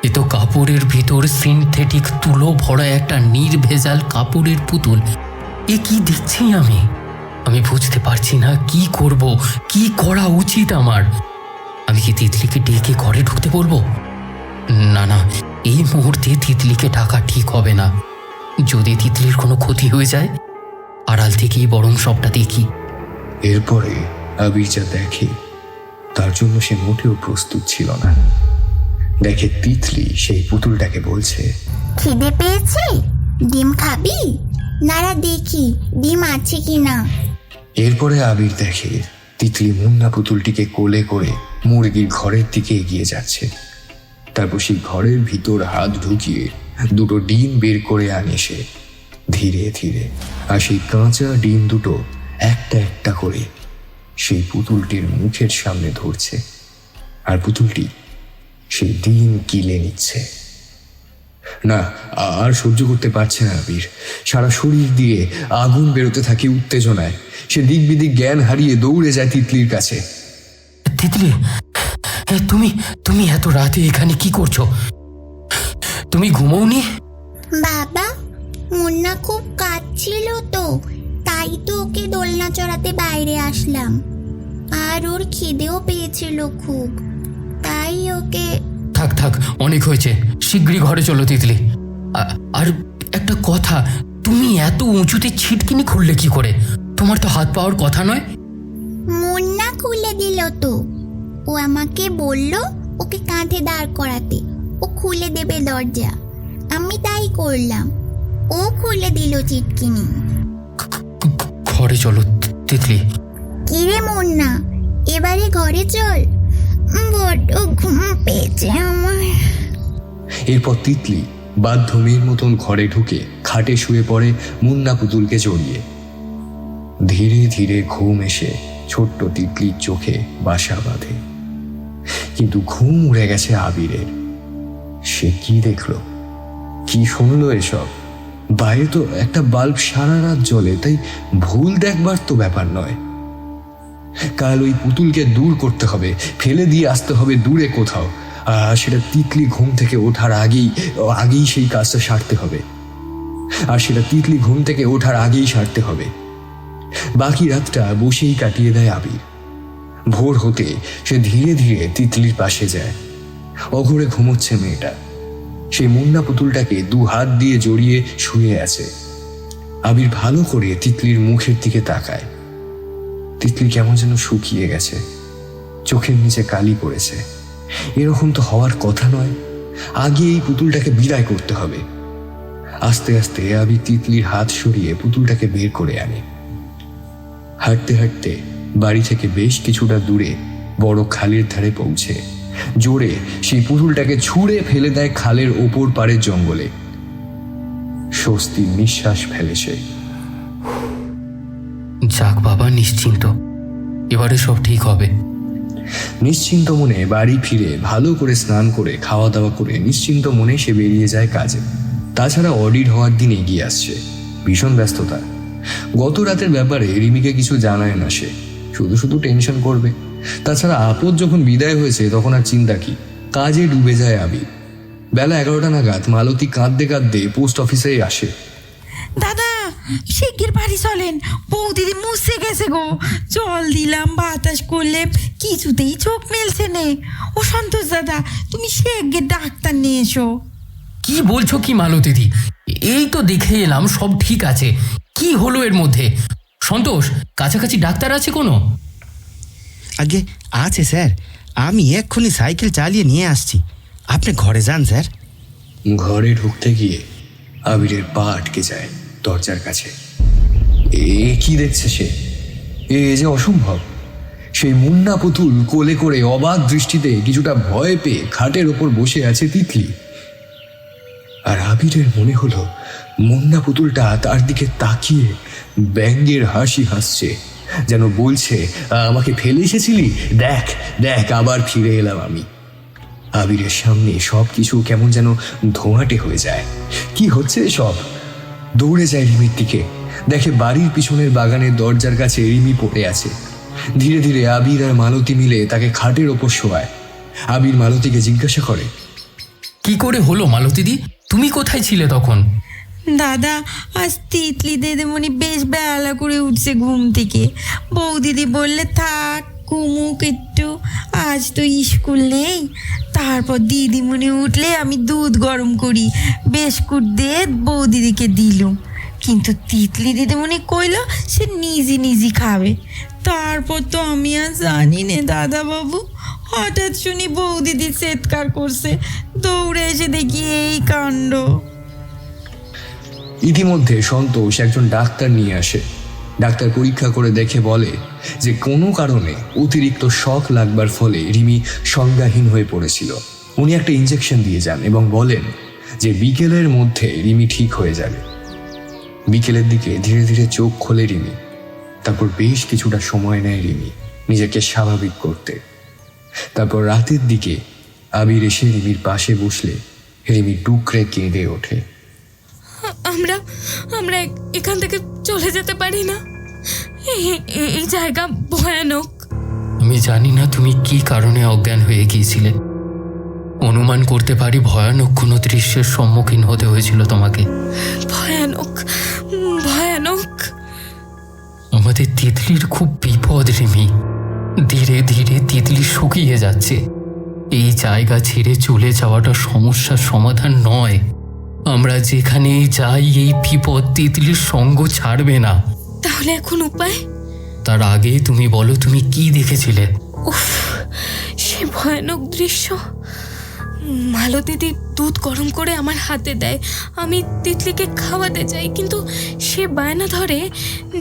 এ তো কাপড়ের ভিতর সিনথেটিক তুলো ভরা একটা নির্ভেজাল কাপড়ের পুতুল। এ কি দেখছি আমি বুঝতে পারছি না কি করব, কি করা উচিত আমার। আমি কি তিতলিকে ডেকে ঘরে ঢুকতে বলবো? না না, এই মুহূর্তে তিতলিকে ডাকা ঠিক হবে না। যদি তিতলির কোনো ক্ষতি হয়ে যায়, আড়াল থেকেই বরং সবটা দেখি। এরপরে আবির যা দেখে তার জন্য সে মোটেও প্রস্তুত ছিল না। দেখে তিতলি সেই পুতুলটাকে বলছে, খিদে পেয়েছে, ডিম খাবি? নারা দেখি ডিম আছে কিনা। এরপরে আবির দেখে তিতলি মুন্না পুতুলটিকে কোলে করে মুরগির ঘরের দিকে এগিয়ে যাচ্ছে। তারপর সেই ঘরের ভিতর হাত ঢুকিয়ে দুটো ডিম বের করে আনে সে ধীরে ধীরে। আর সেই কাঁচা ডিম দুটো একটা একটা করে সেই পুতুলটির মুখের সামনে ধরছে, আর পুতুলটি সেই ডিম গিলে নিচ্ছে। না, আর সহ্য করতে পারছে না আবির। সারা শরীর দিয়ে আগুন বেরোতে থাকে উত্তেজনায়। সে দিক বিদিক জ্ঞান হারিয়ে দৌড়ে যায় তিতলির কাছে। তিতলি, তুমি এত রাতে এখানে কি করছো? তুমি ঘুমোওনি? বাবা, মুন্না খুব কাঁদছিল তো, তাই তো ওকে দোলনা চড়াতে বাইরে আসলাম। আর ওর খিদেও পেয়েছিল খুব, তাই ওকে। থাক অনেক হয়েছে, শীঘ্রই ঘরে চলো তিতলি। আর একটা কথা, তুমি এত উঁচুতে ছিটকিনি খুললে কি করে? তোমার তো হাত পাওয়ার কথা নয়। মুন্না খুলে দিল তো, ও আমাকে বলল ওকে কাঁধে দাঁড় করাতে, ও খুলে দেবে দরজা। আমি তাই করলাম, ও খুলে দিল চিটকিনি। ঘরে চলো তিতলি। কিরে মুন্না, এবারে ঘরে চল, বড্ড ঘুম পেয়েছে আমার। এরপর তিতলি বাধ্য মেয়ের মতন ঘরে ঢুকে খাটে শুয়ে পড়ে মুন্না পুতুলকে জড়িয়ে। ধীরে ধীরে ঘুম এসে ছোট্ট তিতলির চোখে বাসা বাঁধে। কিন্তু ঘুম উড়ে গেছে আবিরের। সে কি দেখলো, কি শুনলো এসব? বাইরে তো একটা বাল্ব সারা রাত জ্বলে, তাই ভুল দেখবার তো ব্যাপার নয়। কাল ওই পুতুলকে দূর করতে হবে, ফেলে দিয়ে আসতে হবে দূরে কোথাও। আর সেটা তিতলি ঘুম থেকে ওঠার আগেই সেই কাজটা সারতে হবে। বাকি রাতটা বসেই কাটিয়ে দেয় আবির। ভোর হতে সে ধীরে ধীরে তিতলির পাশে যায়। অঘরে ঘুমোচ্ছে মেয়েটা। সেই মুন্না পুতুলটাকে দু হাত দিয়ে জড়িয়ে শুয়ে আছে। আবির ভালো করে তিতলির মুখের দিকে তাকায়। তিতলি কেমন যেন শুকিয়ে গেছে, চোখের নিচে কালি পড়েছে। এরকম তো হওয়ার কথা নয়। আগে এই পুতুলটাকে বিদায় করতে হবে। আস্তে আস্তে আবির তিতলির হাত সরিয়ে পুতুলটাকে বের করে আনে। হাঁটতে হাঁটতে বাড়ি থেকে বেশ কিছুটা দূরে বড় খালের ধারে পৌঁছে জোরে সেই পুতুলটাকে ছুঁড়ে ফেলে দেয় খালের ওপর পাড়ের জঙ্গলে। স্বস্তির নিঃশ্বাস ফেলে সে। যাক বাবা, নিশ্চিন্ত, এবারে সব ঠিক হবে। নিশ্চিন্ত মনে বাড়ি ফিরে ভালো করে স্নান করে খাওয়া দাওয়া করে নিশ্চিন্ত মনে সে বেরিয়ে যায় কাজে। তাছাড়া অডিট হওয়ার দিন এগিয়ে আসছে, ভীষণ ব্যস্ততা। গত রাতের ব্যাপারে রিমিকে কিছু জানায় না সে, শুধু শুধু টেনশন করবে। তাছাড়া আপদ যখন বিদায় হয়েছে তখন আর চিন্তা কি, কাজে ডুবে যায় আবির। বেলা 11টা নাগাদ মালতী কাঁদতে কাঁদতে পোস্ট অফিসে আসে। দাদা, শিগগির বাড়ি চলেন, বৌদিদি মুছে গেছে গো। জল দিলাম, বাতাস করলে, কিছুতেই চোখ মেলছে নে। ও সন্তোষ দাদা, তুমি শেগে ডাক্তার নিয়ে এসো। কি বলছো কি মালতীদি? এই তো দেখে এলাম সব ঠিক আছে, কি হলো এর মধ্যে? সন্তোষ, কাছাকাছি ডাক্তার আছে কোনো? আগে আছে স্যার, আমি এক্ষুনি সাইকেল চালিয়ে নিয়ে আসছি। আপনি ঘরে যান স্যার। ঘরে ঢুকতে গিয়ে আবিরের পা আটকে যায় দরজার কাছে। কি দেখছে সে? এ যে অসম্ভব। সেই মুন্না পুতুল কোলে করে অবাক দৃষ্টিতে কিছুটা ভয় পেয়ে খাটের ওপর বসে আছে তিতলি। আর আবিরের মনে হলো মুন্না পুতুলটা তার দিকে তাকিয়ে ব্যঙ্গের হাসি হাসছে, যেন বলছে, আমাকে ফেলে এসেছিলি, দেখ দেখ আবার ফিরে এলাম আমি। আবিরের সামনে সব কিছু কেমন যেন ধোঁয়াটে হয়ে যায়। কি হচ্ছে সব? দৌড়ে যায় রিমির দিকে, দেখে বাড়ির পিছনের বাগানের দরজার কাছে রিমি পড়ে আছে। ধীরে ধীরে আবির আর মালতী মিলে তাকে খাটের ওপর শোয়ায়। আবির মালতীকে জিজ্ঞাসা করে, কি করে হলো মালতীদি? তুমি কোথায় ছিলে তখন? দাদা, আজ তিতলি দিদিমণি বেশ বেলা করে উঠছে ঘুম থেকে। বৌদিদি বললে থাক ঘুমুক একটু, আজ তো স্কুল নেই। তারপর দিদিমণি উঠলে আমি দুধ গরম করি বিস্কুট দিয়ে বৌদিদিকে দিলুম। কিন্তু তিতলি দিদিমণি কইল সে নিজে নিজে খাবে। তারপর তো আমি আর জানি নে দাদা বাবু, হঠাৎ শুনি বৌদিদি চিৎকার করছে, দৌড়ে এসে দেখি এই কাণ্ড। ইতিমধ্যে সন্তোষ একজন ডাক্তার নিয়ে আসে। ডাক্তার পরীক্ষা করে দেখে বলে যে কোনো কারণে অতিরিক্ত শক লাগবার ফলে রিমি সংজ্ঞাহীন হয়ে পড়েছিল। উনি একটা ইঞ্জেকশন দিয়ে যান এবং বলেন যে বিকেলের মধ্যে রিমি ঠিক হয়ে যাবে। বিকেলের দিকে ধীরে ধীরে চোখ খোলে রিমি। তারপর বেশ কিছুটা সময় নেয় রিমি নিজেকে স্বাভাবিক করতে। তারপর রাতের দিকে আবির এসে রিমির পাশে বসলে রিমি টুকরে কেঁদে ওঠে। আমরা আমরা এখান থেকে চলে যেতে পারি না? এই জায়গা ভয়ানক। আমি জানি না তুমি কি কারণে অজ্ঞান হয়ে গিয়েছিলে। অনুমান করতে পারি ভয়ানক কোনো দৃশ্যের সম্মুখীন হতে হয়েছিল তোমাকে। ভয়ানক ভয়ানক। আমাদের তিতলির খুব বিপদ রিমি। ধীরে ধীরে তিতলি শুকিয়ে যাচ্ছে। এই জায়গা ছেড়ে চলে যাওয়াটা সমস্যার সমাধান নয়। আমরা যেখানেই যাই এই বিপদ তিতলির সঙ্গ ছাড়বে না। তাহলে এখন উপায়? তার আগে তুমি বলো তুমি কি দেখেছিলে? উফ, সে ভয়ানক দৃশ্য। মালতীদি দুধ গরম করে আমার হাতে দেয়, আমি তিতলিকে খাওয়াতে চাই, কিন্তু সে বায়না ধরে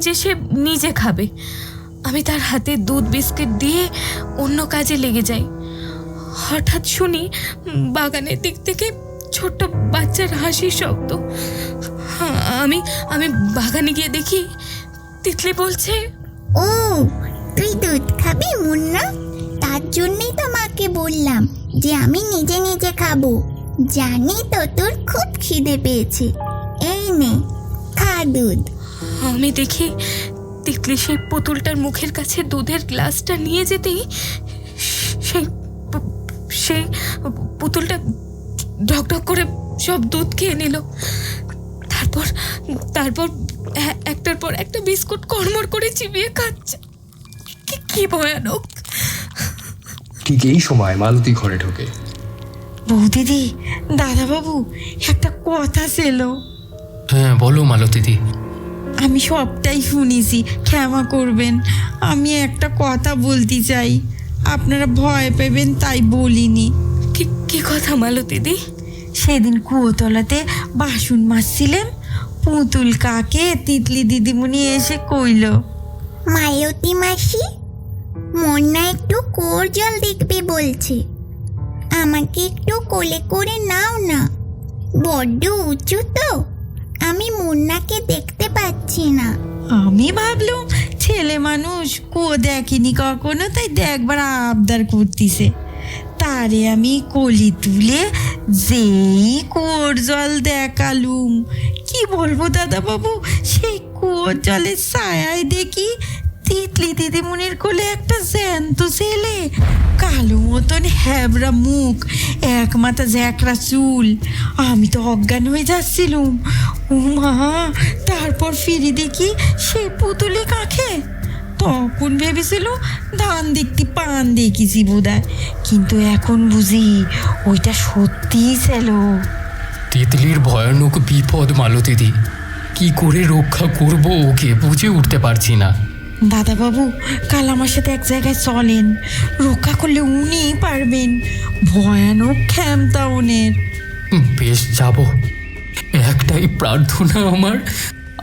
যে সে নিজে খাবে। আমি তার হাতে দুধ বিস্কিট দিয়ে অন্য কাজে লেগে যাই। হঠাৎ শুনি বাগানের দিক থেকে ছোট্ট বাচ্চার হাসির শব্দ। আমি আমি বাগানে গিয়ে দেখি তিতলি বলছে, ও তুই দুধ খাবি মুন্না? তার জন্যই তো মাকে বললাম যে আমি নিজে নিজে খাবো। জানি তো তোর খুব খিদে পেয়েছে, এই নে খা দুধ। আমি দেখি তিতলি সেই পুতুলটার মুখের কাছে দুধের গ্লাসটা নিয়ে যেতেই সেই পুতুলটা ঢকঢক করে সব দুধ খেয়ে নিল। তারপর একটার পর একটা বিস্কুট কড়মড় করে চিবিয়ে খাচ্ছে। কি ভয়ানক। ঠিক এই সময় মালতী ঘরে ঢোকে। বৌদিদি, দাদা বাবু, একটা কথা ছিল। হ্যাঁ বলো মালতীদি। আমি সবটাই শুনেছি, ক্ষমা করবেন। আমি একটা কথা বলতে চাই, আপনারা ভয় পাবেন তাই বলিনি। কি কথা মালতীদি? সেদিন কুয়োতলাতে বাসন মাজছিলাম, পুতুল কাকে তিতলি দিদিমণি এসে কইল, মালতী মাসি, মুন্না একটু কুয়োর জল দেখবে বলছে, আমাকে একটু কোলে করে নাও না। বড্ড উঁচু তো, আমি মুন্নাকে দেখতে পাচ্ছি না। আমি ভাবলুম ছেলে মানুষ কুয়ো দেখেনি কখনো, তাই দেখবার আবদার করতিছে। তারে আমি কলি তুলে যেই কুয়োর জল দেখালুম, কি বলবো দাদা বাবু, সেই কুয়োর জলের ছায়ায় দেখি তিতলি দিদিমণির কোলে একটা জ্যান্ত ছেলে, কালো মতন হ্যাবরা মুখ, এক মাথা জ্যাকড়া চুল। আমি তো অজ্ঞান হয়ে যাচ্ছিলুম। ও মা, তারপর ফিরে দেখি সে পুতুলি কাকে। তখন ভেবেছিল ধান দেখতে পান দেখেছি বোধহয়, কিন্তু এখন বুঝি ওইটা সত্যিই ছিল। তিতলির ভয়ানক বিপদ মালতীদি, কি করে রক্ষা করব ওকে বুঝে উঠতে পারছি না। দাদাবাবু, কাল আমার সাথে এক জায়গায় চলেন, রক্ষা করলে উনিই পারবেন, ভয়ানক ক্ষমতা ওনের। বেশ, যাব। একটাই প্রার্থনা আমার,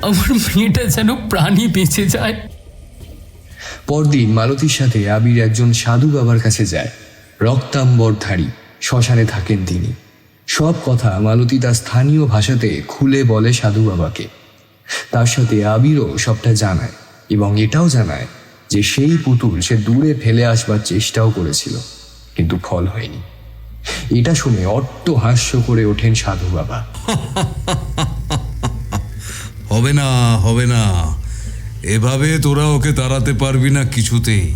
আমার মেয়েটা যেন প্রাণী বেঁচে যায়। পরদিন মালতীর সাথে আবির একজন সাধু বাবার কাছে যায়। রক্তাম্বরধারী, শ্মশানে থাকেন তিনি। সব কথা মালতী তার স্থানীয় ভাষাতে খুলে বলে সাধু বাবাকে। তার সাথে আবিরও সবটা জানায় এবং এটাও জানায় যে সেই পুতুল সে দূরে ফেলে আসবার চেষ্টাও করেছিল, কিন্তু ফল হয়নি। এটা শুনে অট্টহাস্য করে ওঠেন সাধু বাবা। হবে না, হবে না, এভাবে তোরা ওকে তাড়াতে পারবি না কিছুতেই।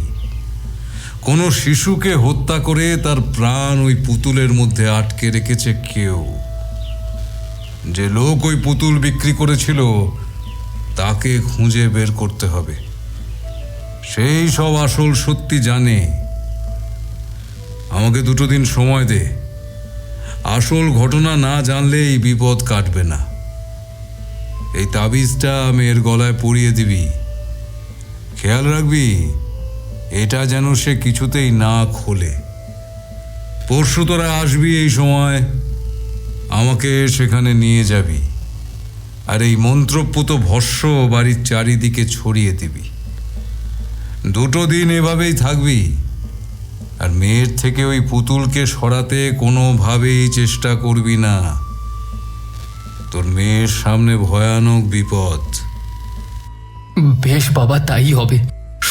কোনো শিশুকে হত্যা করে তার প্রাণ ওই পুতুলের মধ্যে আটকে রেখেছে কেউ। যে লোক ওই পুতুল বিক্রি করেছিল তাকে খুঁজে বের করতে হবে। সেই সব আসল সত্যি জানে। আমাকে 2 দিন সময় দে। আসল ঘটনা না জানলে এই বিপদ কাটবে না। এই তাবিজটা মেয়ের গলায় পরিয়ে দিবি। খেয়াল রাখবি এটা যেন সে কিছুতেই না খোলে। পরশু তোরা আসবি এই সময়, আমাকে সেখানে নিয়ে যাবি, আর এই মন্ত্রপুত ভস্য বাড়ির চারিদিকে ছড়িয়ে দিবি। 2 দিন এভাবেই থাকবি, আর মেয়ের থেকে ওই পুতুলকে সরাতে কোনোভাবেই চেষ্টা করবি না। তোর মেয়ের সামনে ভয়ানক বিপদ। বেশ বাবা, তাই হবে।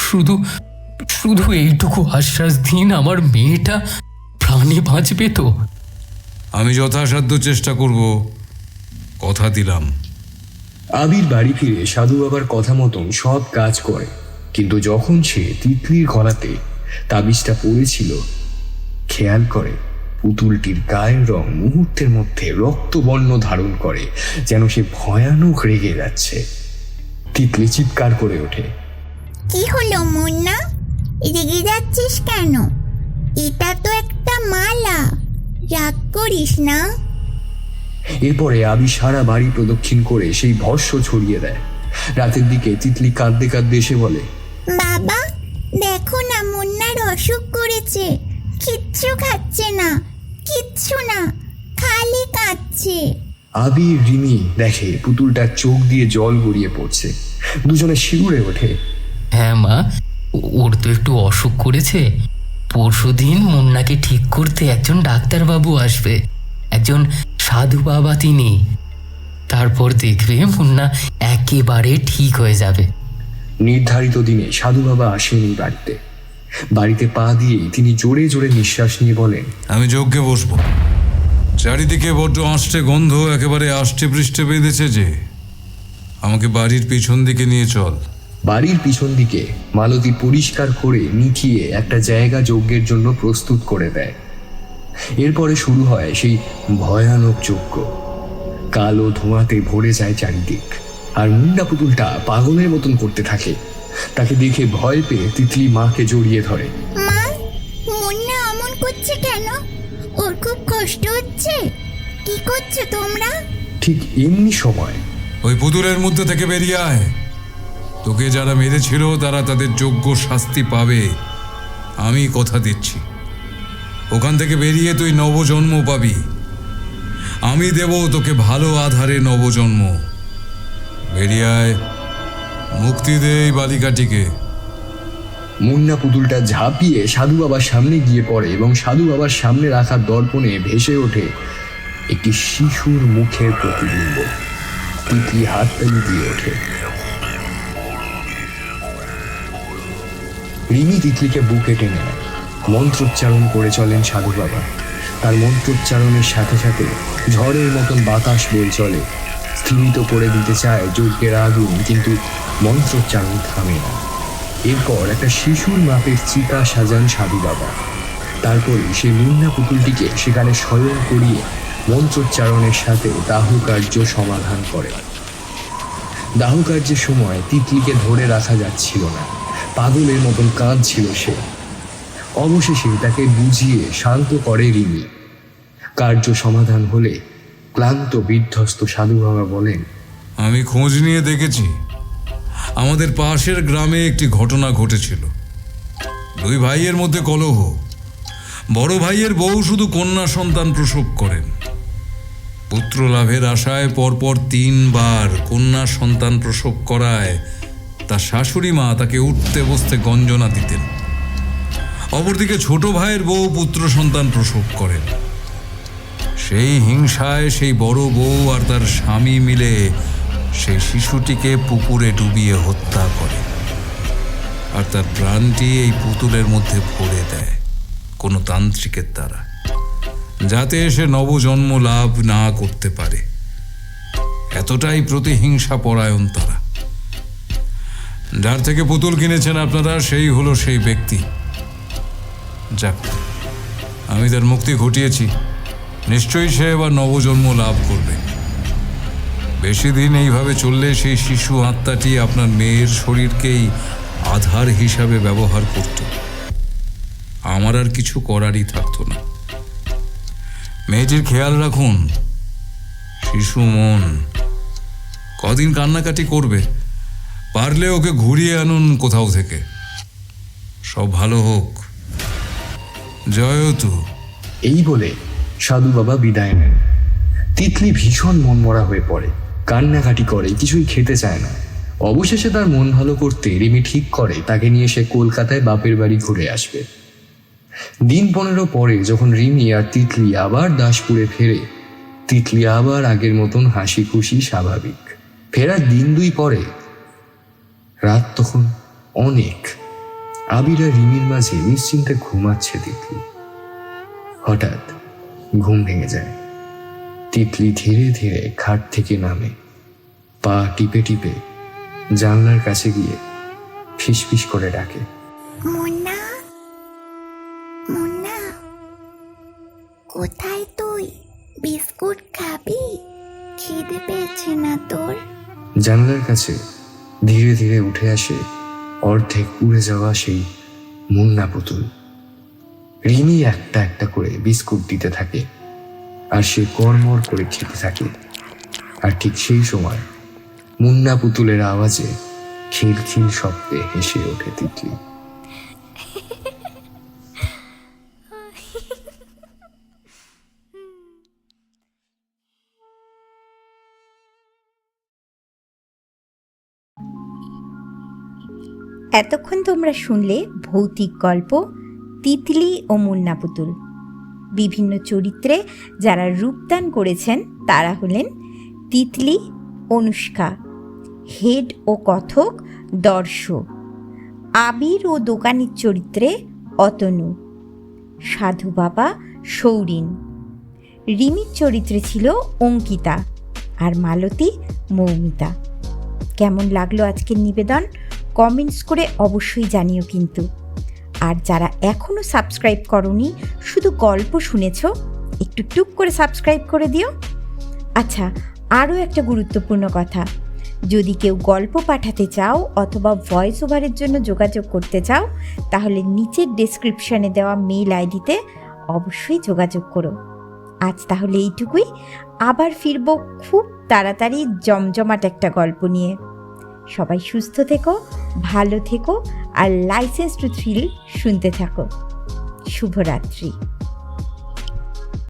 শুধু শুধু এইটুকু আশ্বাস দিন, আমার মেয়েটা প্রাণে বাঁচবে তো? আমি যথাসাধ্য চেষ্টা করব, কথা দিলাম। আবির বাড়ি ফিরে সাধু বাবার কথা মতন সব কাজ করে, কিন্তু যখন সে তিতলির গলাতে তাবিজটা পড়েছিল, খেয়াল করে পুতুলটির গায়ের রং মুহূর্তের মধ্যে রক্তবর্ণ ধারণ করে, যেন সে ভয়ানক রেগে যাচ্ছে। তিতলি চিৎকার করে ওঠে, কি হলো মুন্না, রেগে যাচ্ছিস কেন? এটা তো একটা মালা, রাগ করিস না। এরপরে আবি সারা বাড়ি প্রদক্ষিণ করে সেই ভস্য ছড়িয়ে দেয়। রাতের দিকে তিতলি কাঁদতে কাঁদতে এসে বলে, বাবা দেখো না, মুন্নার অসুখ করেছে, কিচ্ছু খাচ্ছে না, কিচ্ছু না, খালি কাঁদছে। আবি রিমি দেখে পুতুলটার চোখ দিয়ে জল গড়িয়ে পড়ছে। দুজনে শিউরে ওঠে। হ্যাঁ মা, ওর তো একটু অসুখ করেছে। পরশুদিন মুন্নাকে ঠিক করতে একজন ডাক্তারবাবু আসবে, একজন সাধু বাবা তিনি। তারপর দেখবে মুন্না একেবারে ঠিক হয়ে যাবে। নির্ধারিত দিনে সাধু বাবা আসেনি বাড়িতে। বাড়িতে পা দিয়েই তিনি জোরে জোরে নিঃশ্বাস নিয়ে বলেন, আমি যজ্ঞে বসবো। চারিদিকে বড্ড আষ্টে গন্ধ, একেবারে আষ্টে পৃষ্ঠে বেঁধেছে যে। আমাকে বাড়ির পিছন দিকে নিয়ে চল। বাড়ির পিছন দিকে মালতী পরিষ্কার করে মিঠিয়ে একটা জায়গা যজ্ঞের জন্য প্রস্তুত করে দেয়। এরপরে শুরু হয় সেই ভয়ানক যজ্ঞ। কালো ধোঁয়াতে ভরে যায় চারিদিক, আর মুন্ডা পুতুলটা পাগলের মতন করতে থাকে। তাকে দেখে ভয় পেয়ে তিতলি মাকে জড়িয়ে ধরে। মা, মুন্না অমন করছে কেন? ওর খুব কষ্ট হচ্ছে? কি করছো তোমরা? ঠিক এমনি সময় ওই পুতুলের মধ্যে থেকে বেরিয়ে আয়। তোকে যারা মেরেছিল তারা তাদের যোগ্য শাস্তি পাবে, আমি কথা দিচ্ছি। ওখান থেকে বেরিয়ে তুই নবজন্ম পাবি। আমি দেব তোকে ভালো আধারে নবজন্ম। বেরিয়ে আয়, মুক্তি দে এই বালিকাটিকে। মুন্না পুতুলটা ঝাঁপিয়ে সাধু বাবার সামনে গিয়ে পড়ে এবং সাধু বাবার সামনে রাখা দর্পণে ভেসে ওঠে একটি শিশুর মুখের প্রতিবিম্ব। তিতলি হাততালি দিয়ে ওঠে। রিমি তিতলিকে বুকে টেনে নেয়। মন্ত্রোচ্চারণ করে চলেন সাধু বাবা। তার মন্ত্রোচ্চারণের সাথে সাথে ঝড়ের মতন বাতাস বয়ে চলে। স্থিমিত করে দিতে চায় যজ্ঞের আগুন, কিন্তু মন্ত্রোচ্চারণ থামে না। এরপর একটা শিশুর মাপের চিতা সাজান সাধু বাবা। তারপরে সে মুন্না পুতুলটিকে সেখানে স্বয়ং করিয়ে মন্ত্রোচ্চারণের সাথে দাহ কার্য সমাধান করে। দাহ কার্যের সময় তিতলিকে ধরে রাখা যাচ্ছিল না। পাগলের মতন কাঁদছিল সে। অবশেষে তাকে বুঝিয়ে শান্ত করে রিমি। কার্য সমাধান হলে ক্লান্ত বিধ্বস্ত সাধু বাবা বলেন, আমি খোঁজ নিয়ে দেখেছি, আমাদের পাশের গ্রামে একটি ঘটনা ঘটেছিল। দুই ভাইয়ের মধ্যে কলহ। বড় ভাইয়ের বউ শুধু কন্যা সন্তান প্রসব করেন। পুত্র লাভের আশায় পরপর 3 বার কন্যা সন্তান প্রসব করায় তার শাশুড়ি মা তাকে উঠতে বসতে গঞ্জনা দিতেন। অপরদিকে ছোট ভাইয়ের বউ পুত্র সন্তান প্রসব করেন। সেই হিংসায় সেই বড় বউ আর তার স্বামী মিলে সেই শিশুটিকে পুকুরে ডুবিয়ে হত্যা করে, আর তার প্রাণটি এই পুতুলের মধ্যে ভরে দেয় কোনো তান্ত্রিকের দ্বারা, যাতে সে নবজন্ম লাভ না করতে পারে। এতটাই প্রতিহিংসা পরায়ণ তারা। যার থেকে পুতুল কিনেছেন আপনারা, সেই হলো সেই ব্যক্তি। যাক, আমি তার মুক্তি ঘটিয়েছি, নিশ্চয়ই সে এবার নবজন্ম লাভ করবে। বেশি দিন এইভাবে চললে সেই শিশু আত্মাটি আপনার মেয়ের শরীরকেই আধার হিসাবে ব্যবহার করত। আমার আর কিছু করারই থাকতো না। মেয়েটির খেয়াল রাখুন, শিশু মন কদিন কান্নাকাটি করবে, পারলে ওকে ঘুরিয়ে আনুন কোথাও থেকে। সব ভালো হোক। জয়তু। এই বলে সাধু বাবা বিদায় নেন। তিতলি ভীষণ মনমরা হয়ে পড়ে, কান্নাকাটি করে, কিছুই খেতে চায় না। অবশেষে তার মন ভালো করতে রিমি ঠিক করে তাকে নিয়ে সে কলকাতায় বাপের বাড়ি ঘুরে আসবে। দিন 15 পরে যখন রিমি আর তিতলি আবার দাসপুরে ফেরে, তিতলি আবার আগের মতন হাসি খুশি স্বাভাবিক। ফেরার দিন 2 পরে রাত তখন অনেক। আবির আর রিমির মাঝে নিশ্চিন্তে ঘুমাচ্ছে তিতলি। হঠাৎ ঘুম ভেঙে যায়। তিতলি ধীরে ধীরে খাট থেকে নামে, পা টিপে টিপে জানলার কাছে গিয়ে ফিসফিস করে ডাকে, মুন্না, মুন্না, কোথায় তুই? বিস্কুট খাবি? খিদে পেয়েছে না তোর? জানলার কাছে ধীরে ধীরে উঠে আসে অর্ধেক পুড়ে যাওয়া সেই মুন্না পুতুল। রিমি একটা একটা করে বিস্কুট দিতে থাকে আর সে কড়মড় করে খেতে থাকে। আর ঠিক সেই সময় মুন্না পুতুলের আওয়াজে খিলখিল শব্দে হেসে ওঠে তিতলি। এতক্ষণ তোমরা শুনলে ভৌতিক গল্প তিতলি ও মুন্না পুতুল। বিভিন্ন চরিত্রে যারা রূপদান করেছেন তারা হলেন তিতলি অনুষ্কা, হেড ও কথক দর্শ, আবির ও দোকানির চরিত্রে অতনু, সাধু বাবা সৌরিন, রিমির চরিত্রে ছিল অঙ্কিতা আর মালতী মৌমিতা। কেমন লাগলো আজকের নিবেদন কমেন্টস করে অবশ্যই জানিও কিন্তু। আর যারা এখনও সাবস্ক্রাইব করোনি, শুধু গল্প শুনেছ, একটু টুক করে সাবস্ক্রাইব করে দিও। আচ্ছা, আরও একটা গুরুত্বপূর্ণ কথা, যদি কেউ গল্প পাঠাতে চাও অথবা ভয়েস ওভারের জন্য যোগাযোগ করতে চাও, তাহলে নিচের ডেসক্রিপশনে দেওয়া মেল আইডিতে অবশ্যই যোগাযোগ করো। আজ তাহলে এইটুকুই, আবার ফিরব খুব তাড়াতাড়ি জমজমাট একটা গল্প নিয়ে। সবাই সুস্থ থেকো, ভালো থেকো আর লাইসেন্স টু থ্রিল শুনতে থাকো। শুভরাত্রি।